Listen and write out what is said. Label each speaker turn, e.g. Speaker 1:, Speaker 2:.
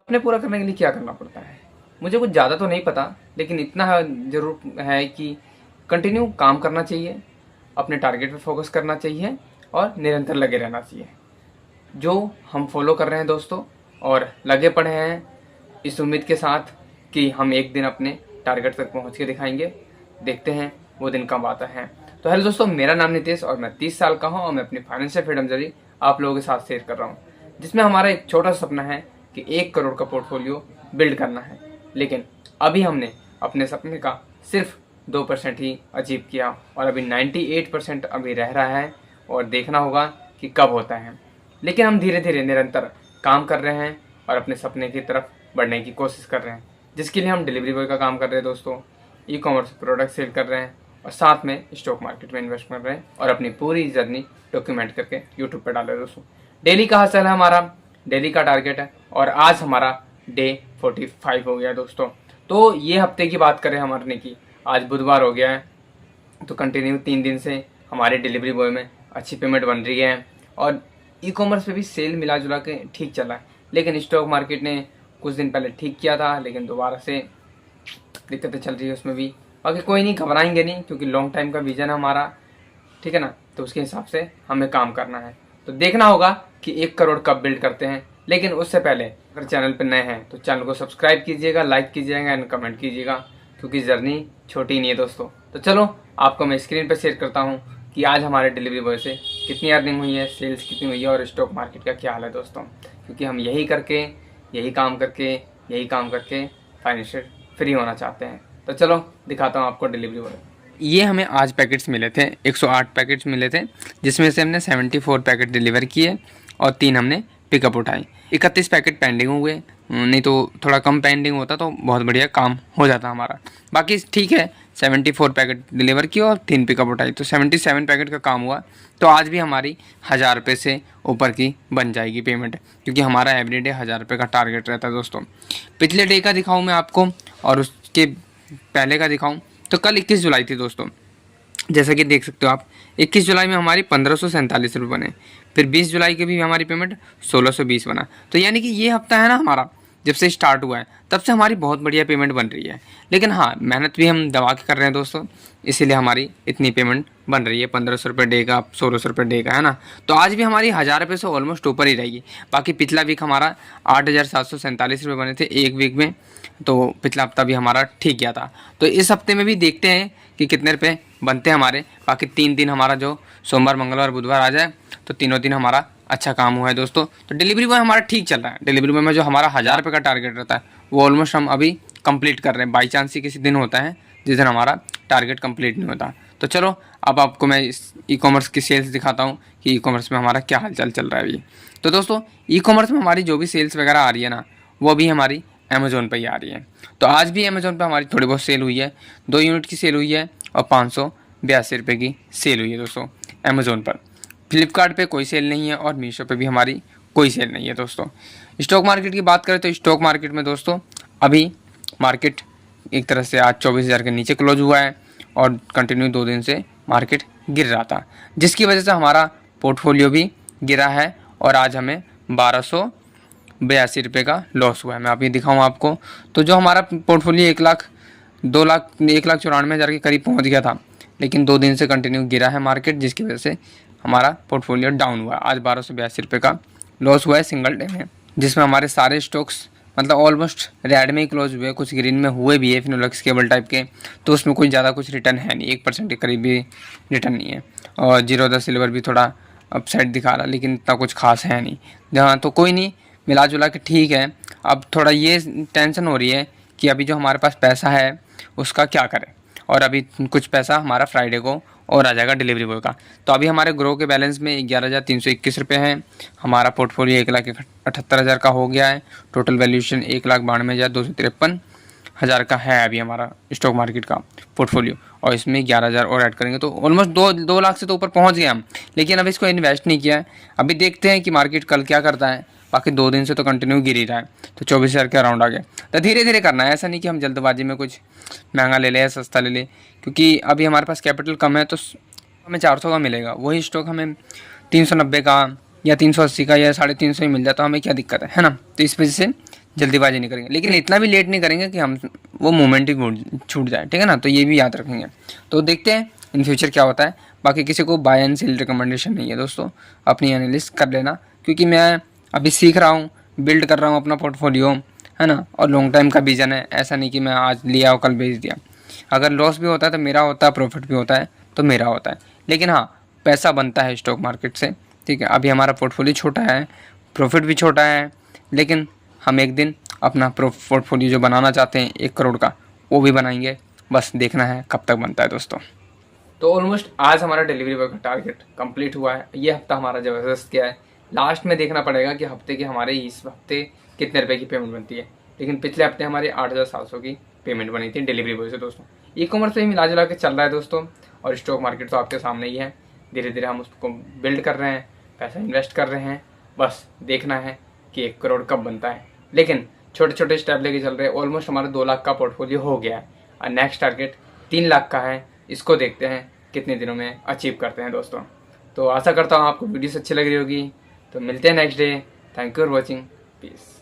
Speaker 1: अपने पूरा करने के लिए क्या करना पड़ता है? मुझे कुछ ज़्यादा तो नहीं पता, लेकिन इतना ज़रूर है कि कंटिन्यू काम करना चाहिए, अपने टारगेट पे फोकस करना चाहिए और निरंतर लगे रहना चाहिए। जो हम फॉलो कर रहे हैं दोस्तों, और लगे पड़े हैं इस उम्मीद के साथ कि हम एक दिन अपने टारगेट तक पहुंच के दिखाएंगे। देखते हैं वो दिन कब आता है। तो हेलो दोस्तों, मेरा नाम नितेश और मैं 30 साल का हूं और मैं अपनी फाइनेंशियल फ्रीडम जर्नी आप लोगों के साथ शेयर कर रहा हूं, जिसमें हमारा एक छोटा सा सपना है कि 1 करोड़ का पोर्टफोलियो बिल्ड करना है। लेकिन अभी हमने अपने सपने का सिर्फ 2% ही अचीव किया और अभी 98% अभी रह रहा है और देखना होगा कि कब होता है। लेकिन हम धीरे धीरे निरंतर काम कर रहे हैं और अपने सपने की तरफ बढ़ने की कोशिश कर रहे हैं, जिसके लिए हम डिलीवरी बॉय का काम कर रहे हैं दोस्तों, ई कॉमर्स प्रोडक्ट सेल कर रहे हैं और साथ में स्टॉक मार्केट में इन्वेस्ट कर रहे हैं और अपनी पूरी जर्नी डॉक्यूमेंट करके यूट्यूब पर डाल रहे हैं दोस्तों। डेली का हसल है हमारा, डेली का टारगेट है और आज हमारा डे 45 हो गया दोस्तों। तो ये हफ्ते की बात करें हमारे की, आज बुधवार हो गया है, तो कंटिन्यू 3 दिन से हमारे डिलीवरी बॉय में अच्छी पेमेंट बन रही है और ई कॉमर्स पे भी सेल मिला जुला के ठीक चला है। लेकिन स्टॉक मार्केट ने कुछ दिन पहले ठीक किया था, लेकिन दोबारा से दिक्कतें चल रही है उसमें भी। बाकी कोई नहीं, घबराएंगे नहीं, क्योंकि लॉन्ग टाइम का विजन है हमारा, ठीक है ना। तो उसके हिसाब से हमें काम करना है। तो देखना होगा कि 1 करोड़ कब बिल्ड करते हैं। लेकिन उससे पहले अगर चैनल पर नए हैं तो चैनल को सब्सक्राइब कीजिएगा, लाइक कीजिएगा एंड कमेंट कीजिएगा, क्योंकि जर्नी छोटी नहीं है दोस्तों। तो चलो आपको मैं स्क्रीन पर शेयर करता हूँ कि आज हमारे डिलीवरी बॉय से कितनी अर्निंग हुई है, सेल्स कितनी हुई है और स्टॉक मार्केट का क्या हाल है दोस्तों। क्योंकि हम यही काम करके फाइनेंशियल फ्री होना चाहते हैं। तो चलो दिखाता हूँ आपको डिलीवरी बॉय। ये हमें आज पैकेट्स मिले थे, 108 पैकेट्स मिले थे, जिसमें से हमने 74 पैकेट डिलीवर किए और 3 हमने पिकअप उठाई। 31 पैकेट पेंडिंग हुए, नहीं तो थोड़ा कम पेंडिंग होता तो बहुत बढ़िया काम हो जाता हमारा। बाकी ठीक है, 74 पैकेट डिलीवर किए और 3 पिकअप उठाई, तो 77 पैकेट का काम हुआ। तो आज भी हमारी 1000 रुपये से ऊपर की बन जाएगी पेमेंट, क्योंकि हमारा एवरीडे 1000 रुपये का टारगेट रहता है दोस्तों। पिछले डे का दिखाऊँ मैं आपको और उसके पहले का दिखाऊँ, तो कल 21 जुलाई थी दोस्तों। जैसा कि देख सकते हो आप, 21 जुलाई में हमारी 1547 रुपये बने। फिर 20 जुलाई के भी हमारी पेमेंट 1620 बना। तो यानी कि ये हफ्ता है ना हमारा, जब से स्टार्ट हुआ है तब से हमारी बहुत बढ़िया पेमेंट बन रही है। लेकिन हाँ, मेहनत भी हम दबा के कर रहे हैं दोस्तों, इसीलिए हमारी इतनी पेमेंट बन रही है। 1500 रुपये डे का, 1600 रुपये डे का, है ना। तो आज भी हमारी 1000 रुपये से ऑलमोस्ट ऊपर ही रहेगी। बाकी पिछला वीक हमारा 8747 रुपये बने थे एक वीक में, तो पिछला हफ्ता भी हमारा ठीक गया था। तो इस हफ्ते में भी देखते हैं कि कितने रुपये बनते हैं हमारे। बाकी 3 दिन हमारा जो सोमवार मंगलवार बुधवार आ जाए तो तीनों दिन हमारा अच्छा काम हुआ है दोस्तों। तो डिलीवरी बॉय हमारा ठीक चल रहा है। डिलीवरी बॉय में जो हमारा 1000 रुपये का टारगेट रहता है वो ऑलमोस्ट हम अभी कंप्लीट कर रहे हैं। बाई चांस ही किसी दिन होता है जिस दिन हमारा टारगेट कंप्लीट नहीं होता। तो चलो अब आपको मैं इस ई कॉमर्स की सेल्स दिखाता हूँ कि ई कॉमर्स में हमारा क्या हालचाल चल रहा है अभी। तो दोस्तों, ई कॉमर्स में हमारी जो भी सेल्स वगैरह आ रही है ना, वो भी हमारी अमेज़ोन पर ही आ रही है। तो आज भी अमेज़ोन पर हमारी थोड़ी बहुत सेल हुई है, 2 यूनिट की सेल हुई है और 582 रुपये की सेल हुई है दोस्तों अमेज़ोन पर। फ्लिपकार्ट पे कोई सेल नहीं है और मीशो पे भी हमारी कोई सेल नहीं है दोस्तों। स्टॉक मार्केट की बात करें तो स्टॉक मार्केट में दोस्तों अभी मार्केट एक तरह से आज 24,000 के नीचे क्लोज हुआ है और कंटिन्यू 2 दिन से मार्केट गिर रहा था, जिसकी वजह से हमारा पोर्टफोलियो भी गिरा है और आज हमें 1282 रुपये का लॉस हुआ है। मैं अभी दिखाऊँ आपको, तो जो हमारा पोर्टफोलियो 1,94,000 के करीब पहुँच गया था, लेकिन 2 दिन से कंटिन्यू गिरा है मार्केट, जिसकी वजह से हमारा पोर्टफोलियो डाउन हुआ। आज 1282 रुपये का लॉस हुआ है सिंगल डे में, जिसमें हमारे सारे स्टॉक्स मतलब ऑलमोस्ट रेड में ही क्लोज हुए, कुछ ग्रीन में हुए भी है फिनोलेक्स केबल टाइप के। तो उसमें कोई ज़्यादा कुछ रिटर्न है नहीं, 1% के करीब भी रिटर्न नहीं है। और जीरोधा सिल्वर भी थोड़ा अपसाइड दिखा रहा, लेकिन इतना कुछ खास है नहीं। जहाँ तो कोई नहीं, मिला जुला के ठीक है। अब थोड़ा ये टेंशन हो रही है कि अभी जो हमारे पास पैसा है उसका क्या करें, और अभी कुछ पैसा हमारा फ्राइडे को और आ जाएगा डिलीवरी बॉय का। तो अभी हमारे ग्रो के बैलेंस में 11,321 रुपये हैं। हमारा पोर्टफोलियो 1,78,000 का हो गया है। टोटल वैल्यूएशन 1,92,253 का है अभी हमारा स्टॉक मार्केट का पोर्टफोलियो, और इसमें 11,000 और ऐड करेंगे तो ऑलमोस्ट 2 लाख से तो ऊपर पहुंच गए हम। लेकिन अभी इसको इन्वेस्ट नहीं किया है। अभी देखते हैं कि मार्केट कल क्या करता है। बाकी 2 दिन से तो कंटिन्यू गिर ही रहा है, तो 24,000 के अराउंड आ गया। तो धीरे धीरे करना है, ऐसा नहीं कि हम जल्दबाजी में कुछ महंगा ले लें या सस्ता ले लें, क्योंकि अभी हमारे पास कैपिटल कम है। तो हमें 400 का मिलेगा, वही स्टॉक हमें 390 का या 380 का या 350 ही मिल जाता, तो हमें क्या दिक्कत है ना। तो इस वजह से जल्दीबाजी नहीं करेंगे, लेकिन इतना भी लेट नहीं करेंगे कि हम वो मोमेंट ही छूट जाए, ठीक है ना। तो ये भी याद रखेंगे। तो देखते हैं इन फ्यूचर क्या होता है। बाकी किसी को बाय एंड सेल रिकमेंडेशन नहीं है दोस्तों, अपनी एनालिस्ट कर लेना, क्योंकि मैं अभी सीख रहा हूँ, बिल्ड कर रहा हूँ अपना पोर्टफोलियो, है ना। और लॉन्ग टाइम का विजन है, ऐसा नहीं कि मैं आज लिया और कल बेच दिया। अगर लॉस भी होता है तो मेरा होता है, प्रॉफिट भी होता है तो मेरा होता है, लेकिन हाँ पैसा बनता है स्टॉक मार्केट से, ठीक है। अभी हमारा पोर्टफोलियो छोटा है, प्रॉफिट भी छोटा है, लेकिन हम एक दिन अपना पोर्टफोलियो जो बनाना चाहते हैं 1 करोड़ का, वो भी बनाएंगे। बस देखना है कब तक बनता है दोस्तों। तो ऑलमोस्ट आज हमारा डिलीवरी बॉय का टारगेट कंप्लीट हुआ है। ये हफ्ता हमारा ज़बरदस्त गया है। लास्ट में देखना पड़ेगा कि हफ्ते के हमारे इस हफ्ते कितने रुपए की पेमेंट बनती है, लेकिन पिछले हफ्ते हमारी 8,700 की पेमेंट बनी थी डिलीवरी बॉय से दोस्तों। ई कॉमर्स में मिला जुला के चल रहा है दोस्तों, और स्टॉक मार्केट तो आपके सामने ही है। धीरे धीरे हम उसको बिल्ड कर रहे हैं, पैसा इन्वेस्ट कर रहे हैं। बस देखना है कि 1 करोड़ कब बनता है, लेकिन छोटे छोटे स्टेप लेके चल रहे हैं। ऑलमोस्ट हमारा 2 लाख का पोर्टफोलियो हो गया है, और नेक्स्ट टारगेट 3 लाख का है। इसको देखते हैं कितने दिनों में अचीव करते हैं दोस्तों। तो आशा करता हूँ आपको वीडियोस अच्छी लग रही होगी। तो मिलते हैं next day. Thank you for watching. Piece.